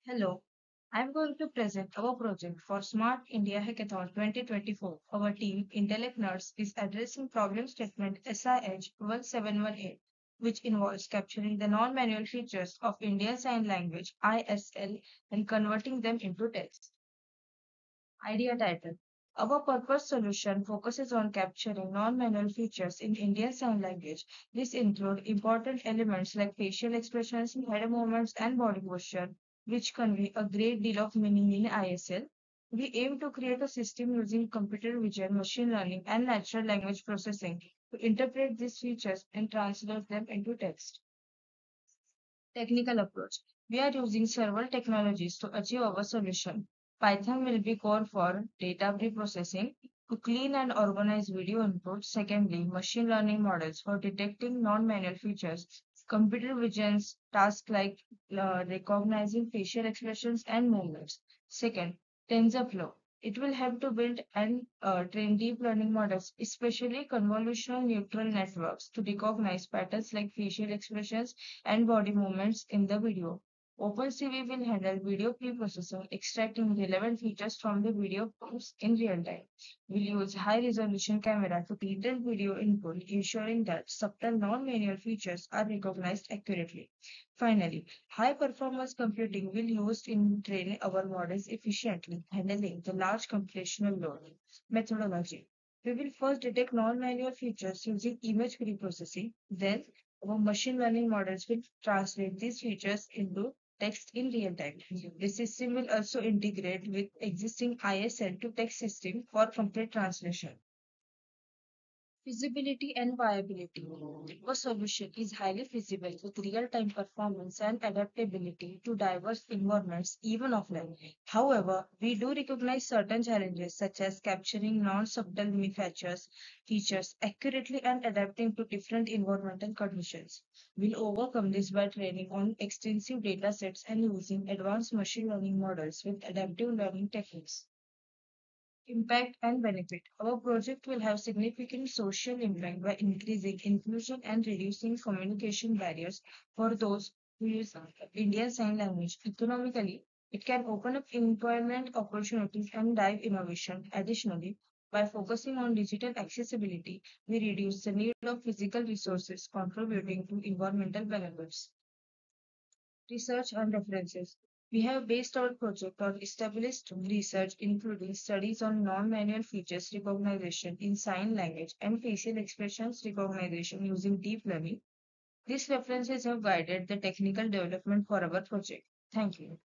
Hello, I'm going to present our project for Smart India Hackathon 2024. Our team, Intellect Nerds, is addressing problem statement SIH1718, which involves capturing the non-manual features of Indian Sign Language ISL and converting them into text. Idea title. Our purpose solution focuses on capturing non-manual features in Indian Sign Language. This includes important elements like facial expressions, head movements, and body posture, which convey a great deal of meaning in ISL. We aim to create a system using computer vision, machine learning, and natural language processing to interpret these features and translate them into text. Technical approach. We are using several technologies to achieve our solution. Python will be core for data preprocessing to clean and organize video input. Secondly, machine learning models for detecting non-manual features. Computer vision's tasks like recognizing facial expressions and movements. Second, TensorFlow. It will help to build and train deep learning models, especially convolutional neural networks, to recognize patterns like facial expressions and body movements in the video. OpenCV will handle video pre-processing, extracting relevant features from the video prompts in real time. We'll use high-resolution camera to detail video input, ensuring that subtle non-manual features are recognized accurately. Finally, high-performance computing will be used in training our models efficiently, handling the large computational load. Methodology. We will first detect non-manual features using image pre-processing. Then our machine learning models will translate these features into text in real time. The system will also integrate with existing ISL to text system for complete translation. Feasibility and viability. Our solution is highly feasible with real-time performance and adaptability to diverse environments, even offline. However, we do recognize certain challenges such as capturing non-subtle features accurately and adapting to different environmental conditions. We'll overcome this by training on extensive data sets and using advanced machine learning models with adaptive learning techniques. Impact and benefit. Our project will have significant social impact by increasing inclusion and reducing communication barriers for those who use Indian Sign Language. Economically, it can open up employment opportunities and drive innovation. Additionally, by focusing on digital accessibility, we reduce the need of physical resources, contributing to environmental benefits. Research and references. We have based our project on established research, including studies on non-manual features recognition in sign language and facial expressions recognition using deep learning. These references have guided the technical development for our project. Thank you.